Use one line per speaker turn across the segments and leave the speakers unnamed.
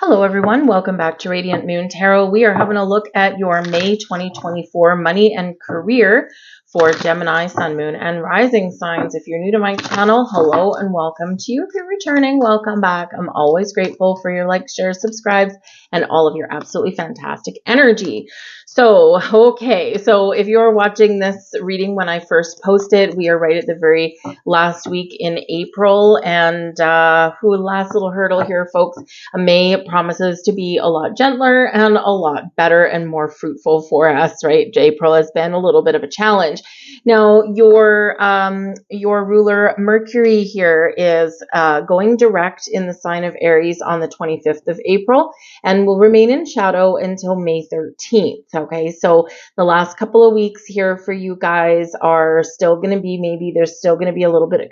Hello everyone, welcome back to Radiant Moon Tarot. We are having a look at your May 2024 money and career for Gemini, Sun, Moon, and Rising signs. If you're new to my channel, hello and welcome to you. If you're returning, welcome back. I'm always grateful for your likes, shares, subscribes, and all of your absolutely fantastic energy. So if you're watching this reading when I first posted, we are right at the very last week in April, and last little hurdle here, folks. May promises to be a lot gentler and a lot better and more fruitful for us, right? April has been a little bit of a challenge. Now, your ruler Mercury here is going direct in the sign of Aries on the 25th of April and will remain in shadow until May 13th. Okay, so the last couple of weeks here for you guys are still going to be, maybe there's still going to be a little bit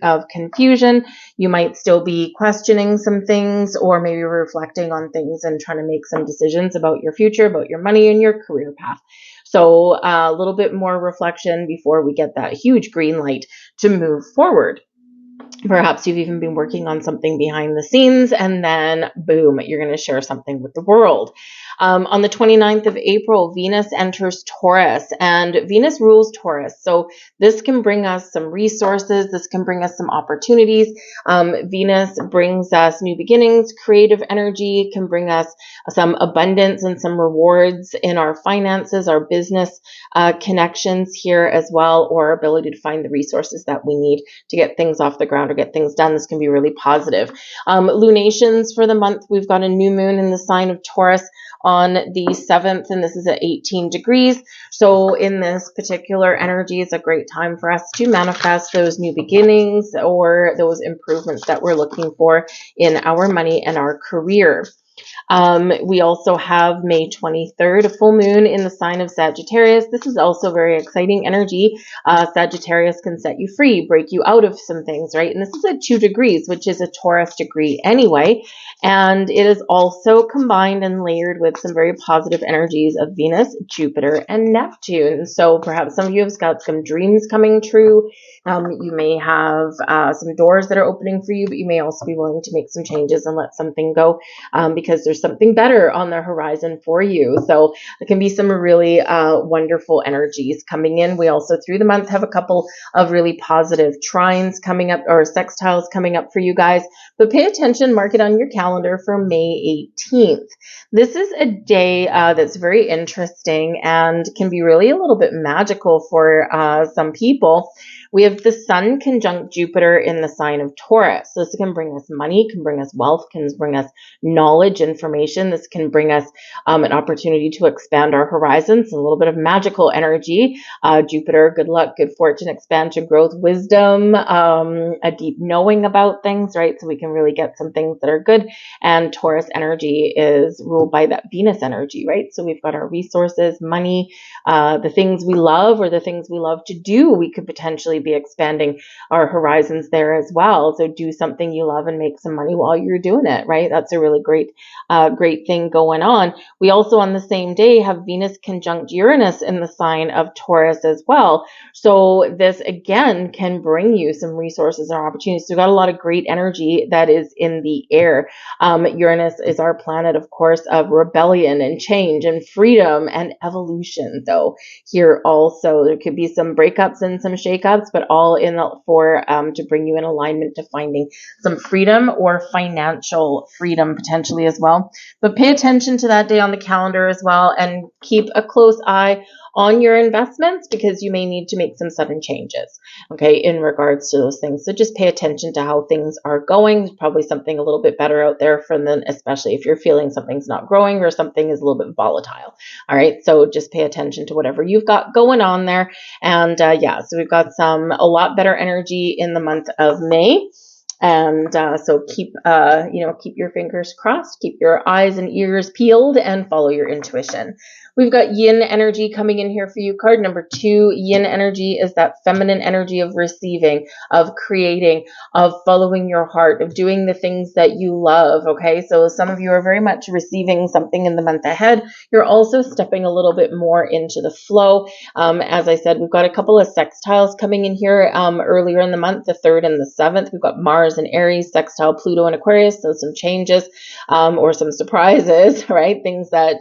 of confusion. You might still be questioning some things, or maybe reflecting on things and trying to make some decisions about your future, about your money and your career path. So a little bit more reflection before we get that huge green light to move forward. Perhaps you've even been working on something behind the scenes, and then boom, you're going to share something with the world. On the 29th of April, Venus enters Taurus, and Venus rules Taurus. So this can bring us some resources. This can bring us some opportunities. Venus brings us new beginnings, creative energy, can bring us some abundance and some rewards in our finances, our business connections here as well, or ability to find the resources that we need to get things off the ground or get things done. This can be really positive. Lunations for the month, we've got a new moon in the sign of Taurus on the 7th, and this is at 18 degrees. So in this particular energy, it's a great time for us to manifest those new beginnings or those improvements that we're looking for in our money and our career. We also have May 23rd, a full moon in the sign of Sagittarius. This is also very exciting energy. Sagittarius can set you free, break you out of some things, right? And this is at 2 degrees, which is a Taurus degree anyway. And it is also combined and layered with some very positive energies of Venus, Jupiter, and Neptune. So perhaps some of you have got some dreams coming true. You may have some doors that are opening for you, but you may also be willing to make some changes and let something go because there's something better on the horizon for you. So it can be some really wonderful energies coming in. We also through the month have a couple of really positive trines coming up, or sextiles coming up for you guys, but pay attention, mark it on your calendar for May 18th. This is a day that's very interesting and can be really a little bit magical for some people. We have the Sun conjunct Jupiter in the sign of Taurus. So this can bring us money, can bring us wealth, can bring us knowledge, information. This can bring us an opportunity to expand our horizons, a little bit of magical energy. Jupiter, good luck, good fortune, expansion, growth, wisdom, a deep knowing about things, right? So we can really get some things that are good. And Taurus energy is ruled by that Venus energy, right? So we've got our resources, money, the things we love or the things we love to do. We could potentially be expanding our horizons there as well. So do something you love and make some money while you're doing it, right? That's a really great thing going on. We also on the same day have Venus conjunct Uranus in the sign of Taurus as well. So this again can bring you some resources and opportunities. So we've got a lot of great energy that is in the air. Uranus is our planet, of course, of rebellion and change and freedom and evolution. So here also there could be some breakups and some shakeups, but all in for to bring you in alignment to finding some freedom or financial freedom potentially as well. But pay attention to that day on the calendar as well, and keep a close eye on your investments because you may need to make some sudden changes, okay, in regards to those things. So just pay attention to how things are going. There's probably something a little bit better out there for them, especially if you're feeling something's not growing or something is a little bit volatile. All right, so just pay attention to whatever you've got going on there. And yeah, so we've got a lot better energy in the month of May. And so keep your fingers crossed, keep your eyes and ears peeled, and follow your intuition. We've got yin energy coming in here for you. Card number 2, yin energy is that feminine energy of receiving, of creating, of following your heart, of doing the things that you love. Okay, so some of you are very much receiving something in the month ahead. You're also stepping a little bit more into the flow. As I said, we've got a couple of sextiles coming in here earlier in the month, the 3rd and the 7th. We've got Mars Mars and Aries, sextile Pluto and Aquarius. So some changes or some surprises, right? Things that,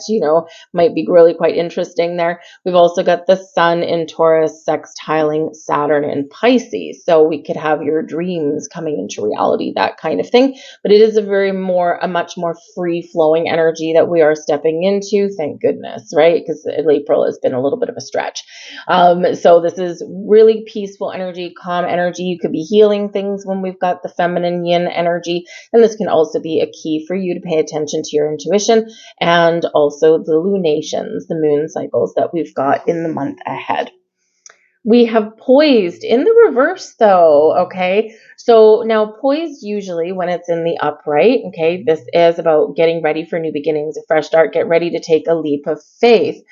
might be really quite interesting there. We've also got the Sun in Taurus sextiling Saturn in Pisces. So we could have your dreams coming into reality, that kind of thing. But it is a much more free flowing energy that we are stepping into. Thank goodness, right? Because April has been a little bit of a stretch. So this is really peaceful energy, calm energy. You could be healing things when we've got the feminine yin energy. And this can also be a key for you to pay attention to your intuition and also the lunations, the moon cycles that we've got in the month ahead. We have poised in the reverse though, okay? So now poised usually when it's in the upright, okay? This is about getting ready for new beginnings, a fresh start, get ready to take a leap of faith.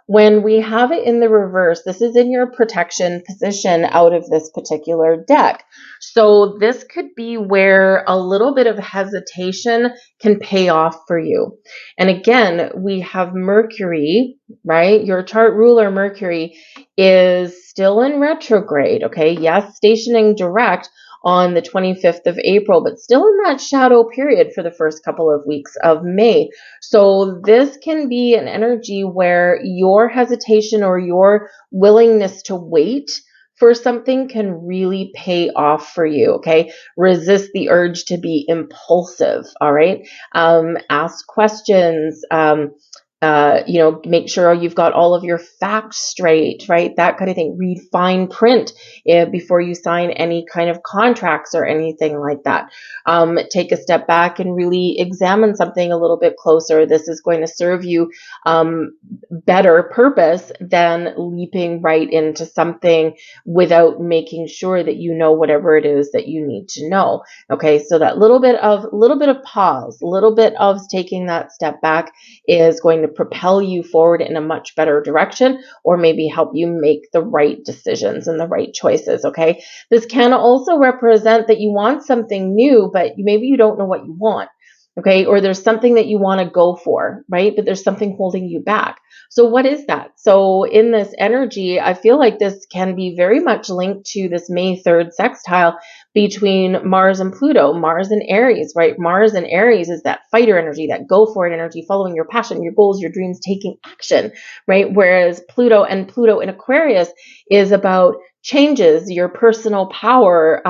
When we have it in the reverse, this is in your protection position out of this particular deck. So this could be where a little bit of hesitation can pay off for you. And again, we have Mercury, right? Your chart ruler Mercury is still in retrograde, okay? Yes, stationing direct on the 25th of April, but still in that shadow period for the first couple of weeks of May. So this can be an energy where your hesitation or your willingness to wait for something can really pay off for you, okay? Resist the urge to be impulsive, all right? Ask questions, make sure you've got all of your facts straight, right? That kind of thing. Read fine print before you sign any kind of contracts or anything like that. Take a step back and really examine something a little bit closer. This is going to serve you better purpose than leaping right into something without making sure that you know whatever it is that you need to know. Okay, so that little bit of pause, a little bit of taking that step back is going to propel you forward in a much better direction, or maybe help you make the right decisions and the right choices, okay? This can also represent that you want something new, but maybe you don't know what you want, okay? Or there's something that you want to go for, right? But there's something holding you back. So what is that? So in this energy, I feel like this can be very much linked to this May 3rd sextile between Mars and Pluto, Mars and Aries, right? Mars and Aries is that fighter energy, that go for it energy, following your passion, your goals, your dreams, taking action, right? Whereas Pluto in Aquarius is about changes, your personal power,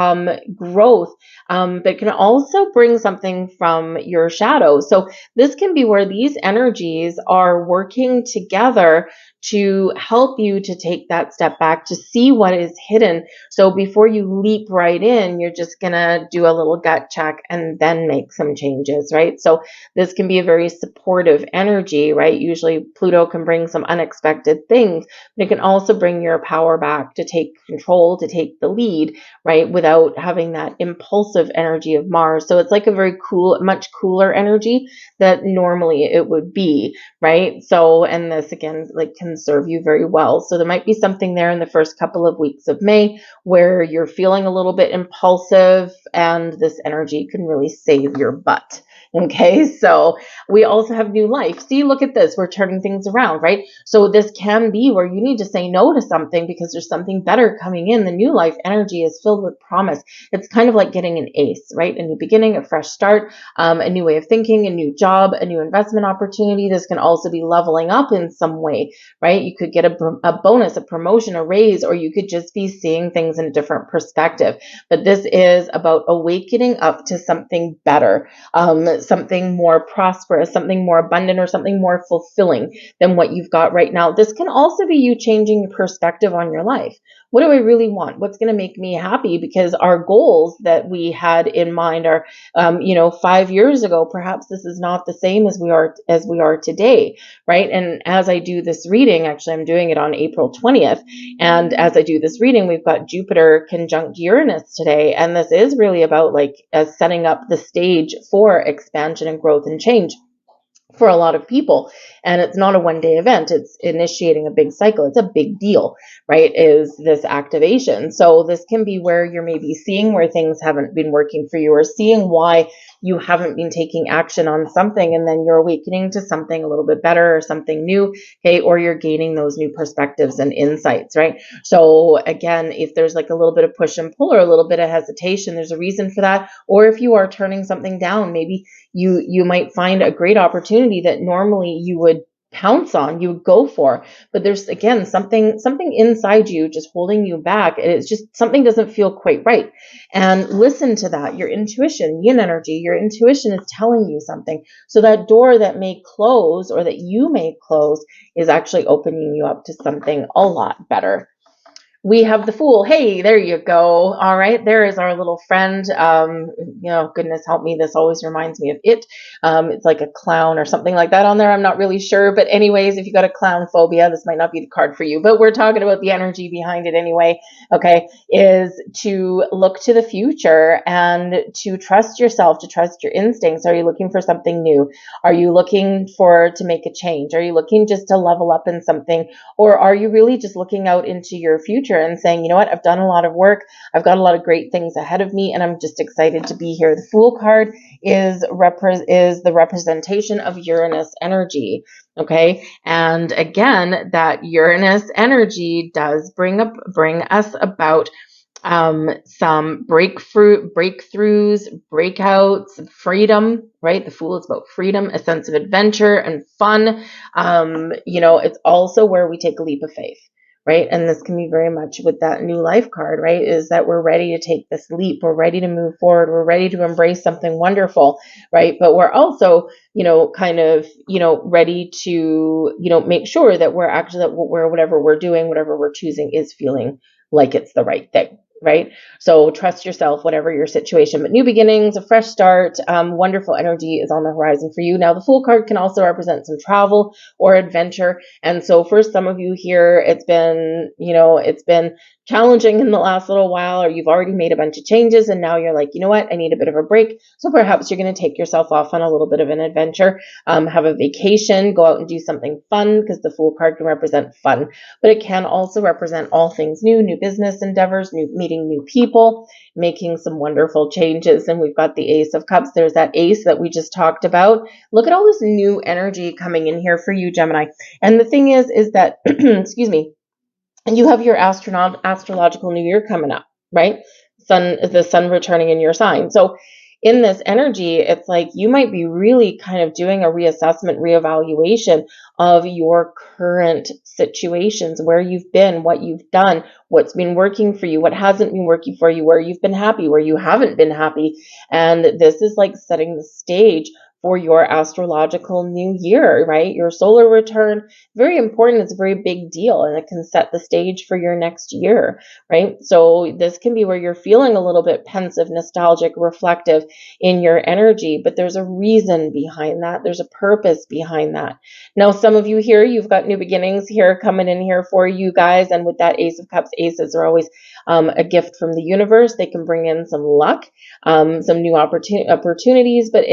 growth, but can also bring something from your shadow. So this can be where these energies are working together to help you to take that step back, to see what is hidden. So before you leap right in, you're just going to do a little gut check and then make some changes, right? So this can be a very supportive energy, right? Usually Pluto can bring some unexpected things, but it can also bring your power back to take control, to take the lead, right? Without having that impulsive energy of Mars. So it's like a very cool, much cooler energy that normally it would be, right? So, and this again, like can serve you very well. So there might be something there in the first couple of weeks of May where you're feeling a little bit impulsive, and this energy can really save your butt. Okay, so we also have new life. See, look at this. We're turning things around, right? So this can be where you need to say no to something because there's something better coming in. The new life energy is filled with promise. It's kind of like getting an ace, right? A new beginning, a fresh start, a new way of thinking, a new job, a new investment opportunity. This can also be leveling up in some way, right? You could get a bonus, a promotion, a raise, or you could just be seeing things in a different perspective. But this is about awakening up to something better, something more prosperous, something more abundant, or something more fulfilling than what you've got right now. This can also be you changing your perspective on your life. What do I really want? What's going to make me happy? Because our goals that we had in mind are, 5 years ago, perhaps this is not the same as we are today, right? And as I do this reading, actually, I'm doing it on April 20th. And as I do this reading, we've got Jupiter conjunct Uranus today. And this is really about setting up the stage for expansion and growth and change for a lot of people. And it's not a one-day event. It's initiating a big cycle. It's a big deal, right? Is this activation. So this can be where you're maybe seeing where things haven't been working for you, or seeing why you haven't been taking action on something, and then you're awakening to something a little bit better or something new, okay? Or you're gaining those new perspectives and insights, right? So again, if there's like a little bit of push and pull or a little bit of hesitation, there's a reason for that. Or if you are turning something down, maybe you might find a great opportunity that normally you would pounce on, you would go for, but there's again something inside you just holding you back. It's just something doesn't feel quite right. And listen to that. Your intuition, yin energy, your intuition is telling you something. So that door that may close, or that you may close, is actually opening you up to something a lot better. We have the Fool. Hey, there you go. All right, there is our little friend. Goodness help me, this always reminds me of it. It's like a clown or something like that on there. I'm not really sure. But anyways, if you got a clown phobia, this might not be the card for you. But we're talking about the energy behind it anyway, okay, is to look to the future and to trust yourself, to trust your instincts. Are you looking for something new? Are you looking to make a change? Are you looking just to level up in something? Or are you really just looking out into your future and saying, you know what, I've done a lot of work, I've got a lot of great things ahead of me, and I'm just excited to be here. The Fool card is the representation of Uranus energy, okay? And again, that Uranus energy does bring us about some breakthroughs, breakouts, freedom, right? The Fool is about freedom, a sense of adventure and fun. It's also where we take a leap of faith, right? And this can be very much with that new life card, right? Is that we're ready to take this leap. We're ready to move forward. We're ready to embrace something wonderful, right? But we're also, ready to, make sure that we're actually, whatever we're doing, whatever we're choosing is feeling like it's the right thing. Right? So trust yourself, whatever your situation. But new beginnings, a fresh start, wonderful energy is on the horizon for you. Now, the Fool card can also represent some travel or adventure. And so for some of you here, it's been challenging in the last little while, or you've already made a bunch of changes and now you're like, you know what, I need a bit of a break. So perhaps you're going to take yourself off on a little bit of an adventure, have a vacation, go out and do something fun, because the Fool card can represent fun, but it can also represent all things new business endeavors, meeting new people, making some wonderful changes. And we've got the Ace of Cups. There's that ace that we just talked about. Look at all this new energy coming in here for you, Gemini. And the thing is that, excuse me, and you have your astrological new year coming up, right? The sun returning in your sign. So in this energy, it's like you might be really kind of doing a reassessment, reevaluation of your current situations, where you've been, what you've done, what's been working for you, what hasn't been working for you, where you've been happy, where you haven't been happy. And this is like setting the stage for your astrological new year, right? Your solar return, very important. It's a very big deal, and it can set the stage for your next year, right? So this can be where you're feeling a little bit pensive, nostalgic, reflective in your energy, but there's a reason behind that. There's a purpose behind that. Now, some of you here, you've got new beginnings here coming in here for you guys, and with that Ace of Cups, aces are always a gift from the universe. They can bring in some luck, some new opportunities, but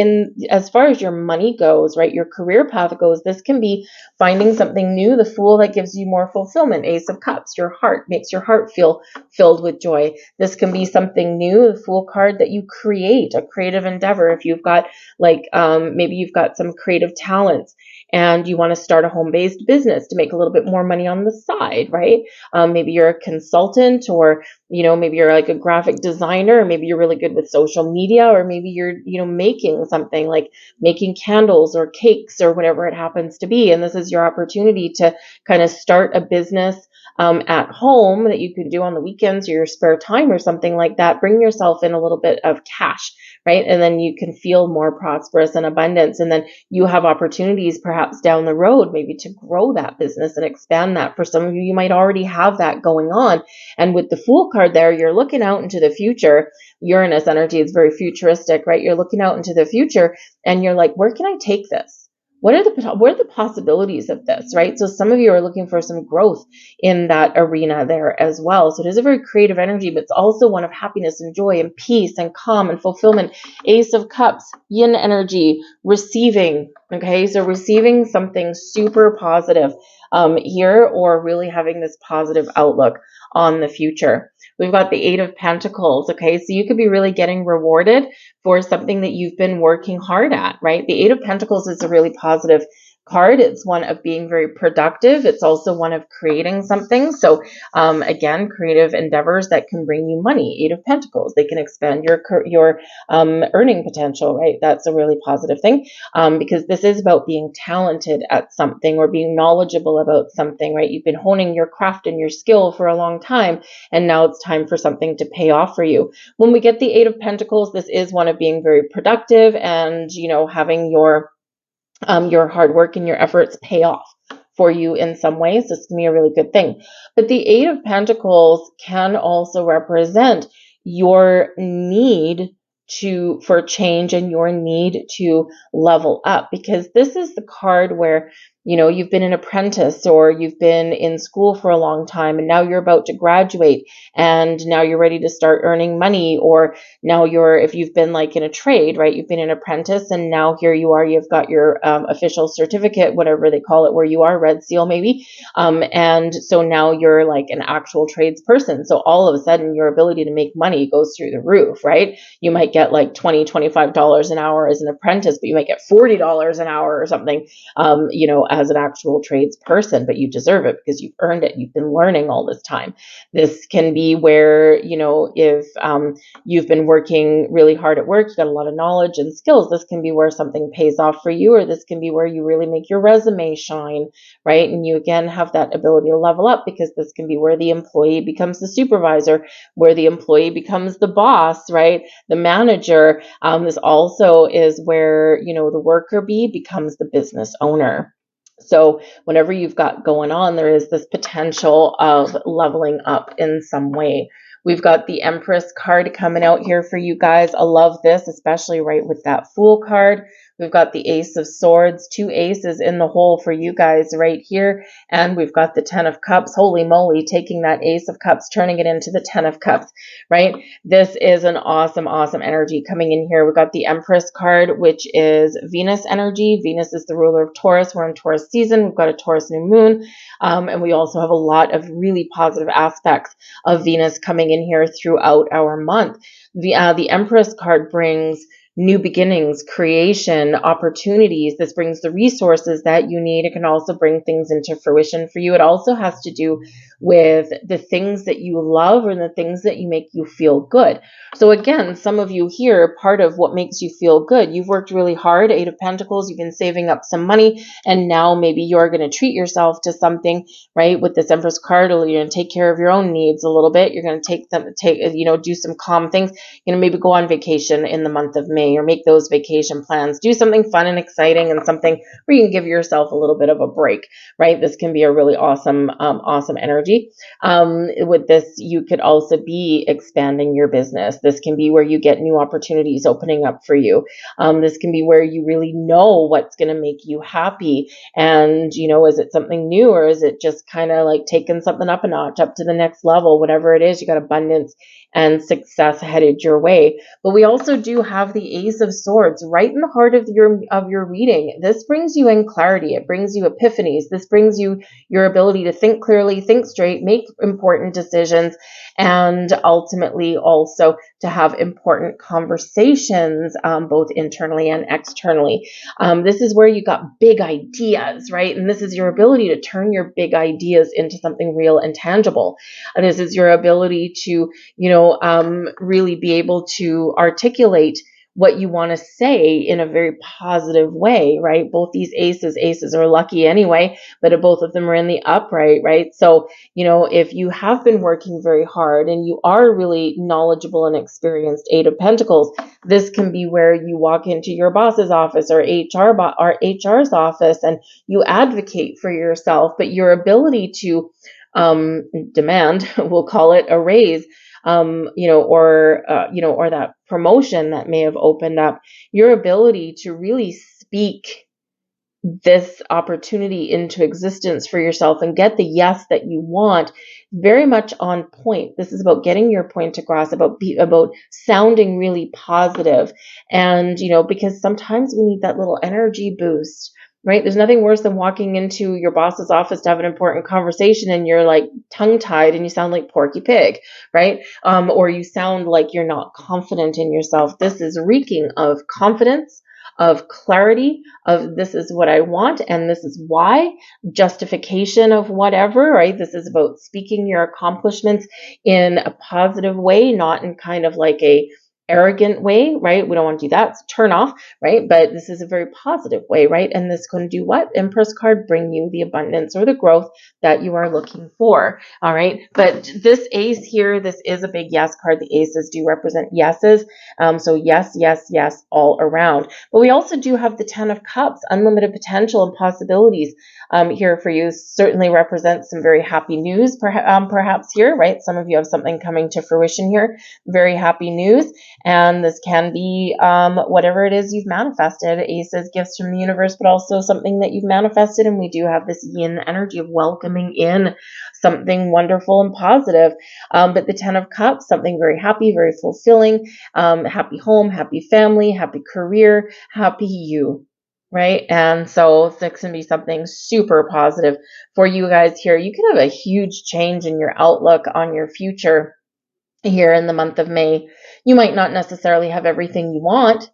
as far as your money goes, right, your career path goes, this can be finding something new, the Fool, that gives you more fulfillment. Ace of Cups, your heart, makes your heart feel filled with joy. This can be something new, the Fool card, that you create, a creative endeavor. If you've got maybe you've got some creative talents and you want to start a home-based business to make a little bit more money on the side, right? Maybe you're a consultant, or maybe you're like a graphic designer, or maybe you're really good with social media, or maybe you're making something like making candles or cakes or whatever it happens to be. And this is your opportunity to kind of start a business at home that you can do on the weekends or your spare time or something like that. Bring yourself in a little bit of cash, right? And then you can feel more prosperous and abundance. And then you have opportunities perhaps down the road, maybe to grow that business and expand that. For some of you, you might already have that going on. And with the Fool card there, you're looking out into the future. Uranus energy is very futuristic, right? You're looking out into the future and you're like, where can I take this? what are the possibilities of this, right? So some of you are looking for some growth in that arena there as well. So it is a very creative energy, but it's also one of happiness and joy and peace and calm and fulfillment. Ace of Cups, yin energy, receiving. Okay, so receiving something super positive here, or really having this positive outlook on the future. We've got the Eight of Pentacles. Okay, so you could be really getting rewarded for something that you've been working hard at, right? The Eight of Pentacles is a really positive card. It's one of being very productive. It's also one of creating something. So again, creative endeavors that can bring you money. Eight of Pentacles, they can expand your earning potential, right? That's a really positive thing because this is about being talented at something or being knowledgeable about something, right? You've been honing your craft and your skill for a long time, and now it's time for something to pay off for you. When we get the Eight of Pentacles, this is one of being very productive and, you know, having your hard work and your efforts pay off for you in some ways. This can be a really good thing. But the Eight of Pentacles can also represent your need for change and your need to level up, because this is the card where, you know, you've been an apprentice or you've been in school for a long time and now you're about to graduate and now you're ready to start earning money, or now if you've been like in a trade, right? You've been an apprentice and now here you are, you've got your official certificate, whatever they call it, where you are, red seal maybe. And so now you're like an actual tradesperson. So all of a sudden your ability to make money goes through the roof, right? You might get like $20, $25 an hour as an apprentice, but you might get $40 an hour or something, you know, as an actual tradesperson, but you deserve it because you've earned it. You've been learning all this time. This can be where, you know, if you've been working really hard at work, you got a lot of knowledge and skills, this can be where something pays off for you, or this can be where you really make your resume shine, right? And you again have that ability to level up, because this can be where the employee becomes the supervisor, where the employee becomes the boss, right? The manager. This also is where, you know, the worker bee becomes the business owner. So whatever you've got going on, there is this potential of leveling up in some way. We've got the Empress card coming out here for you guys. I love this, especially right with that Fool card. We've got the Ace of Swords, 2 aces in the hole for you guys right here. And we've got the 10 of Cups. Holy moly, taking that Ace of Cups, turning it into the 10 of Cups, right? This is an awesome, awesome energy coming in here. We've got the Empress card, which is Venus energy. Venus is the ruler of Taurus. We're in Taurus season. We've got a Taurus new moon. And we also have a lot of really positive aspects of Venus coming in here throughout our month. The Empress card brings new beginnings, creation, opportunities. This brings the resources that you need. It can also bring things into fruition for you. It also has to do with the things that you love and the things that you make you feel good. So again, some of you here, part of what makes you feel good, you've worked really hard, Eight of Pentacles, you've been saving up some money, and now maybe you're going to treat yourself to something, right? With this Empress card, you're going to take care of your own needs a little bit. You're going to do some calm things. You're going to maybe go on vacation in the month of May, or make those vacation plans. Do something fun and exciting and something where you can give yourself a little bit of a break, right? This can be a really awesome, awesome energy. With this, you could also be expanding your business. This can be where you get new opportunities opening up for you. This can be where you really know what's going to make you happy. And, you know, is it something new, or is it just kind of like taking something up a notch, up to the next level? Whatever it is, you got abundance and success headed your way. But we also do have the Ace of Swords right in the heart of your reading. This brings you in clarity. It brings you epiphanies. This brings you your ability to think clearly, think straight, make important decisions, and ultimately also to have important conversations, both internally and externally. This is where you got big ideas, right? And this is your ability to turn your big ideas into something real and tangible. And this is your ability to, you know, really be able to articulate what you want to say in a very positive way, right? Both these aces are lucky anyway, but both of them are in the upright, right? So, you know, if you have been working very hard and you are really knowledgeable and experienced, Eight of Pentacles, this can be where you walk into your boss's office or HR's office and you advocate for yourself, but your ability to demand, we'll call it a raise, or that promotion that may have opened up, your ability to really speak this opportunity into existence for yourself and get the yes that you want, very much on point. This is about getting your point across, about sounding really positive. And, because sometimes we need that little energy boost, right? There's nothing worse than walking into your boss's office to have an important conversation and you're like tongue tied and you sound like Porky Pig, right? Or you sound like you're not confident in yourself. This is reeking of confidence, of clarity, of this is what I want and this is why, justification of whatever, right? This is about speaking your accomplishments in a positive way, not in kind of like a arrogant way, right? We don't want to do that. It's turn off, right? But this is a very positive way, right? And this can do what? Empress card, bring you the abundance or the growth that you are looking for. All right. But this ace here, this is a big yes card. The aces do represent yeses. So yes, yes, yes, all around. But we also do have the 10 of Cups, unlimited potential and possibilities here for you. Certainly represents some very happy news, perhaps here, right? Some of you have something coming to fruition here. Very happy news. And this can be whatever it is you've manifested. Aces, gifts from the universe, but also something that you've manifested. And we do have this yin energy of welcoming in something wonderful and positive. But the 10 of Cups, something very happy, very fulfilling, happy home, happy family, happy career, happy you. Right. And so this can be something super positive for you guys here. You can have a huge change in your outlook on your future here in the month of May. You might not necessarily have everything you want,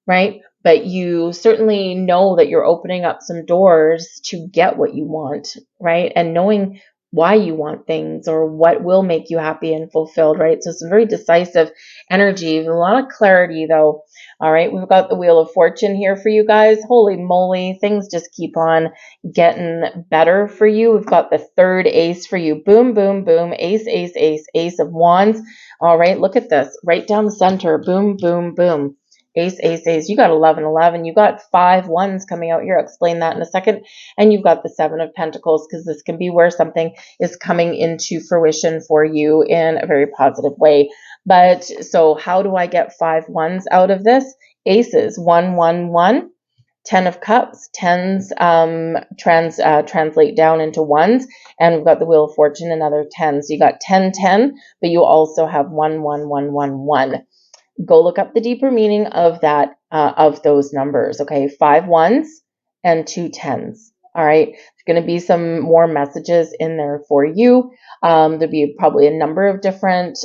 right? But you certainly know that you're opening up some doors to get what you want, right? And knowing why you want things or what will make you happy and fulfilled, right? So some very decisive energy, a lot of clarity though. All right, we've got the Wheel of Fortune here for you guys. Holy moly, things just keep on getting better for you. We've got the third ace for you. Boom, boom, boom, ace, ace, ace, ace of wands. All right, look at this, right down the center. Boom, boom, boom. Ace, ace, ace. You got 11, 11. You got 5 ones coming out here. I'll explain that in a second. And you've got the 7 of Pentacles because this can be where something is coming into fruition for you in a very positive way. But so how do I get 5 ones out of this? Aces, 1, 1, 1. 10 of Cups, tens translate down into ones, and we've got the Wheel of Fortune, another 10. So you got 10, 10, but you also have 1, 1, 1, 1, 1. Go look up the deeper meaning of that, of those numbers. Okay, 5 ones and 2 tens. All right, there's going to be some more messages in there for you. There'll be probably a number of different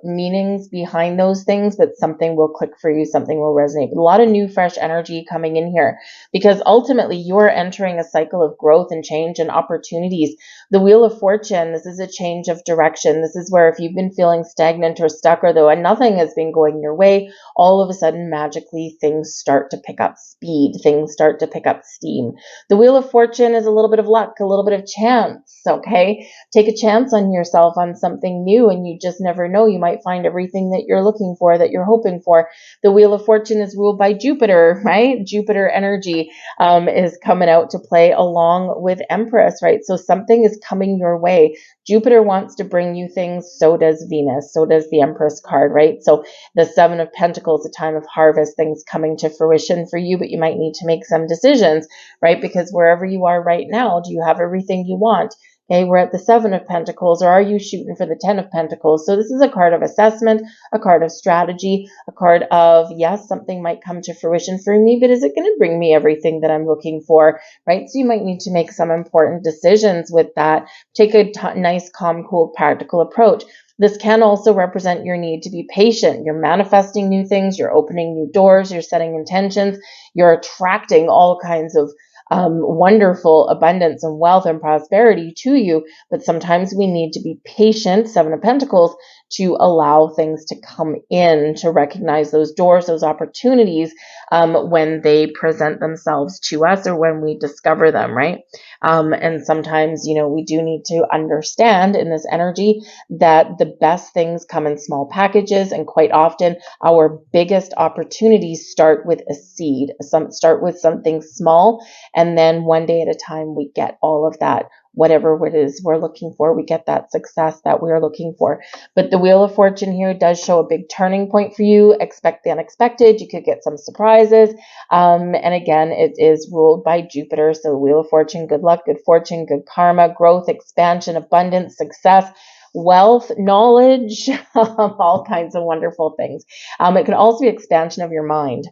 meanings behind those things, but something will click for you, something will resonate. But a lot of new, fresh energy coming in here because ultimately you're entering a cycle of growth and change and opportunities. The Wheel of Fortune, this is a change of direction. This is where if you've been feeling stagnant or stuck or though nothing has been going your way, all of a sudden magically things start to pick up speed. Things start to pick up steam. The Wheel of Fortune is a little bit of luck, a little bit of chance, okay? Take a chance on yourself on something new and you just never know. You might find everything that you're looking for, that you're hoping for. The Wheel of Fortune is ruled by Jupiter, right? Jupiter energy is coming out to play along with Empress, right? So something is coming your way. Jupiter wants to bring you things, so does Venus, so does the Empress card, right? So the 7 of Pentacles, a time of harvest, things coming to fruition for you, but you might need to make some decisions, right? Because wherever you are right now, do you have everything you want? Okay, we're at the 7 of Pentacles, or are you shooting for the 10 of Pentacles? So this is a card of assessment, a card of strategy, a card of, yes, something might come to fruition for me, but is it going to bring me everything that I'm looking for, right? So you might need to make some important decisions with that. Take a nice, calm, cool, practical approach. This can also represent your need to be patient. You're manifesting new things, you're opening new doors, you're setting intentions, you're attracting all kinds of wonderful abundance and wealth and prosperity to you, but sometimes we need to be patient, 7 of Pentacles, to allow things to come in, to recognize those doors, those opportunities when they present themselves to us or when we discover them, right? And sometimes, we do need to understand in this energy that the best things come in small packages, and quite often our biggest opportunities start with a seed, start with something small, and then one day at a time we get all of that whatever it is we're looking for. We get that success that we're looking for. But the Wheel of Fortune here does show a big turning point for you. Expect the unexpected. You could get some surprises. And again, it is ruled by Jupiter. So Wheel of Fortune, good luck, good fortune, good karma, growth, expansion, abundance, success, wealth, knowledge, all kinds of wonderful things. It can also be expansion of your mind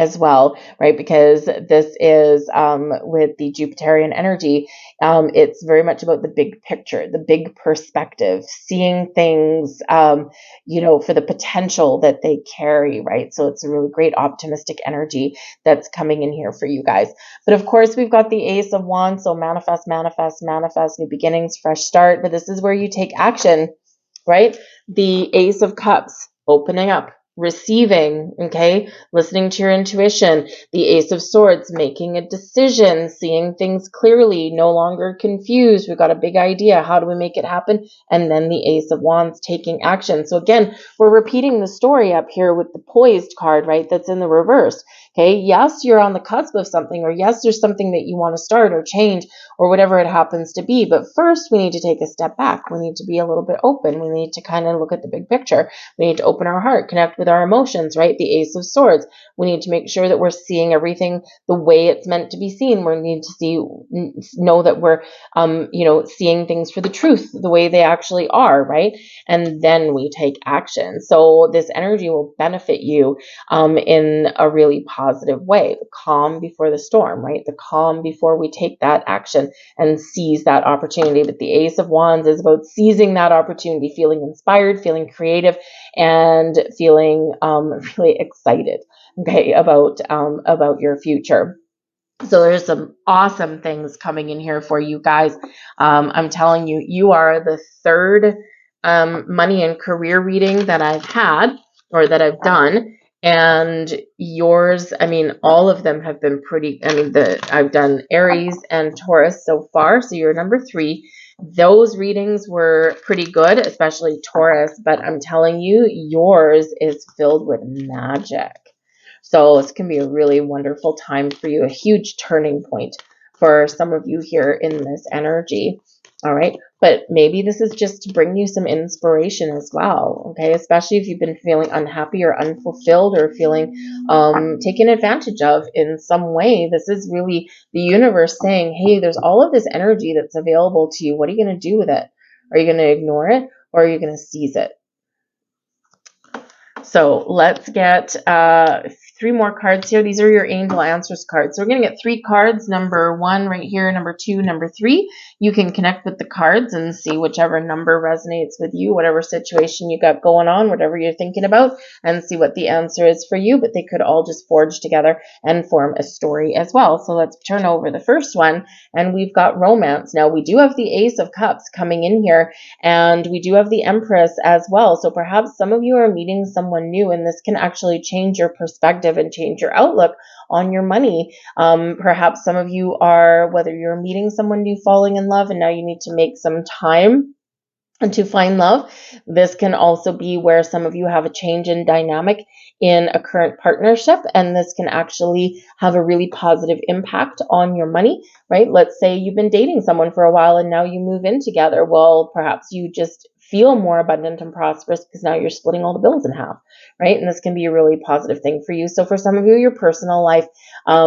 as well, right? Because this is with the Jupiterian energy, it's very much about the big picture, the big perspective, seeing things, for the potential that they carry, right? So it's a really great optimistic energy that's coming in here for you guys. But of course, we've got the Ace of Wands, so manifest, manifest, manifest, new beginnings, fresh start. But this is where you take action, right? The Ace of Cups, opening up, receiving, okay, listening to your intuition. The Ace of Swords, making a decision, seeing things clearly, no longer confused. We've got a big idea. How do we make it happen? And then the Ace of Wands, taking action. So again, we're repeating the story up here with the Poised card, right? That's in the reverse. Okay. Yes, you're on the cusp of something, or yes, there's something that you want to start or change or whatever it happens to be. But first, we need to take a step back. We need to be a little bit open. We need to kind of look at the big picture. We need to open our heart, connect with our emotions, right? The Ace of Swords. We need to make sure that we're seeing everything the way it's meant to be seen. We need to know that we're, seeing things for the truth, the way they actually are, right? And then we take action. So this energy will benefit you in a really positive way. The calm before the storm, right? The calm before we take that action and seize that opportunity. But the Ace of Wands is about seizing that opportunity, feeling inspired, feeling creative, and feeling really excited, okay, about your future. So there's some awesome things coming in here for you guys. I'm telling you, you are the third money and career reading that I've had or that I've done. And yours, I mean, all of them have been pretty, I've done Aries and Taurus so far. So you're number 3. Those readings were pretty good, especially Taurus, but I'm telling you, yours is filled with magic. So this can be a really wonderful time for you, a huge turning point for some of you here in this energy. All right. But maybe this is just to bring you some inspiration as well. Okay. Especially if you've been feeling unhappy or unfulfilled or feeling taken advantage of in some way. This is really the universe saying, hey, there's all of this energy that's available to you. What are you going to do with it? Are you going to ignore it, or are you going to seize it? So let's get 3 more cards here. These are your angel answers cards. So we're going to get 3 cards. Number 1 right here, number 2, number 3. You can connect with the cards and see whichever number resonates with you, whatever situation you got going on, whatever you're thinking about, and see what the answer is for you. But they could all just forge together and form a story as well. So let's turn over the first one, and we've got romance. Now we do have the Ace of Cups coming in here, and we do have the Empress as well. So perhaps some of you are meeting someone new, and this can actually change your perspective and change your outlook on your money. Perhaps some of you are, whether you're meeting someone new, falling in love, and now you need to make some time and to find love. This can also be where some of you have a change in dynamic in a current partnership, and this can actually have a really positive impact on your money, right? Let's say you've been dating someone for a while and now you move in together. Well, perhaps you just feel more abundant and prosperous because now you're splitting all the bills in half, right? And this can be a really positive thing for you. So for some of you, your personal life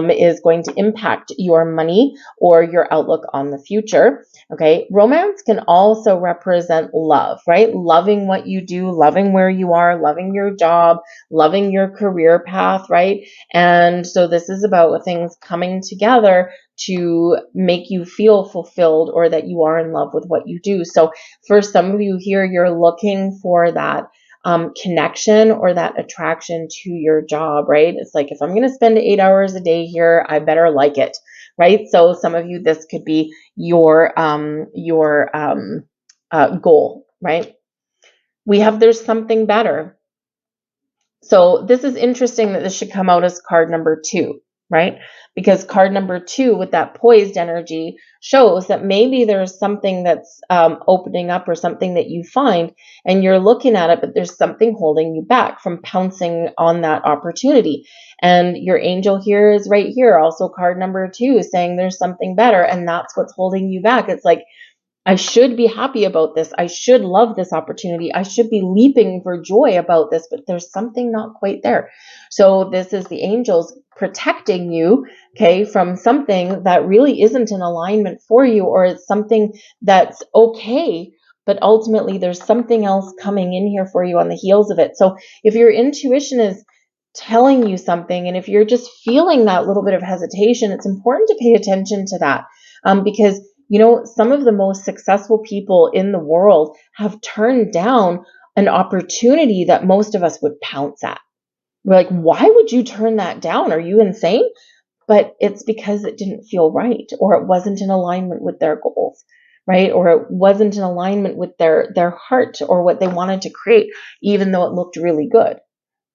is going to impact your money or your outlook on the future. Okay. Romance can also represent love, right? Loving what you do, loving where you are, loving your job, loving your career path, right? And so this is about things coming together to make you feel fulfilled or that you are in love with what you do. So for some of you here, you're looking for that connection or that attraction to your job, right? It's like, if I'm going to spend 8 hours a day here, I better like it, right? So some of you, this could be your goal, right? There's something better. So this is interesting that this should come out as card number 2. right? Because card number 2 with that poised energy shows that maybe there's something that's opening up, or something that you find and you're looking at it, but there's something holding you back from pouncing on that opportunity. And your angel here is right here, also card number 2, saying there's something better, and that's what's holding you back. It's like, I should be happy about this. I should love this opportunity. I should be leaping for joy about this, but there's something not quite there. So this is the angels protecting you, okay, from something that really isn't in alignment for you, or it's something that's okay, but ultimately there's something else coming in here for you on the heels of it. So if your intuition is telling you something, and if you're just feeling that little bit of hesitation, it's important to pay attention to that, because some of the most successful people in the world have turned down an opportunity that most of us would pounce at. We're like, why would you turn that down? Are you insane? But it's because it didn't feel right, or it wasn't in alignment with their goals, right? Or it wasn't in alignment with their heart, or what they wanted to create, even though it looked really good.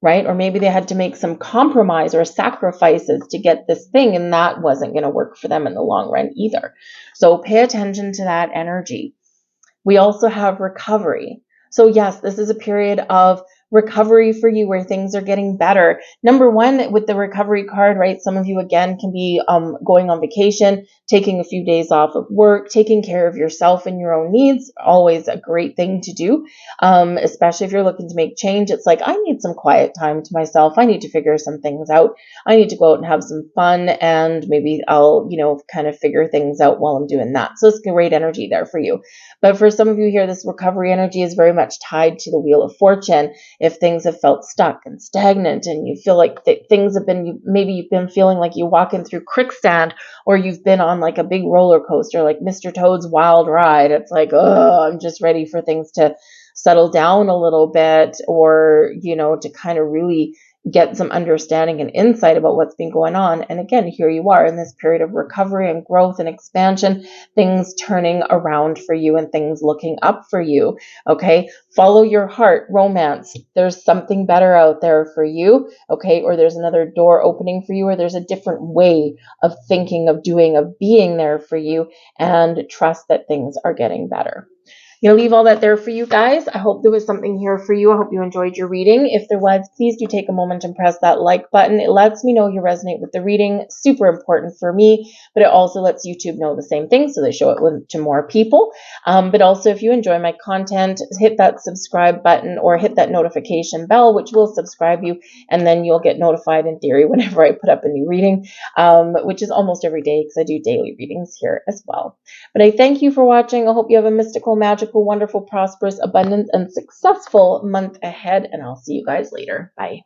Right? Or maybe they had to make some compromise or sacrifices to get this thing, and that wasn't going to work for them in the long run either. So pay attention to that energy. We also have recovery. So yes, this is a period of recovery for you, where things are getting better. Number 1 with the recovery card, right? Some of you again can be going on vacation, taking a few days off of work, taking care of yourself and your own needs. Always a great thing to do, especially if you're looking to make change. It's like, I need some quiet time to myself. I need to figure some things out. I need to go out and have some fun, and maybe I'll, kind of figure things out while I'm doing that. So it's great energy there for you. But for some of you here, this recovery energy is very much tied to the Wheel of Fortune. If things have felt stuck and stagnant, and you feel like things have been, maybe you've been feeling like you're walking through quicksand, or you've been on like a big roller coaster, like Mr. Toad's Wild Ride. It's like, oh, I'm just ready for things to settle down a little bit, or, to kind of really get some understanding and insight about what's been going on. And again, here you are in this period of recovery and growth and expansion, things turning around for you and things looking up for you. Okay. Follow your heart, romance. There's something better out there for you. Okay. Or there's another door opening for you, or there's a different way of thinking, of doing, of being there for you, and trust that things are getting better. Leave all that there for you guys. I hope there was something here for you. I hope you enjoyed your reading. If there was, please do take a moment and press that like button. It lets me know you resonate with the reading. Super important for me, but it also lets YouTube know the same thing, so they show it to more people. But also, if you enjoy my content, hit that subscribe button, or hit that notification bell, which will subscribe you, and then you'll get notified in theory whenever I put up a new reading, which is almost every day, because I do daily readings here as well. But I thank you for watching. I hope you have a mystical, magical, wonderful, prosperous, abundant, and successful month ahead, and I'll see you guys later. Bye.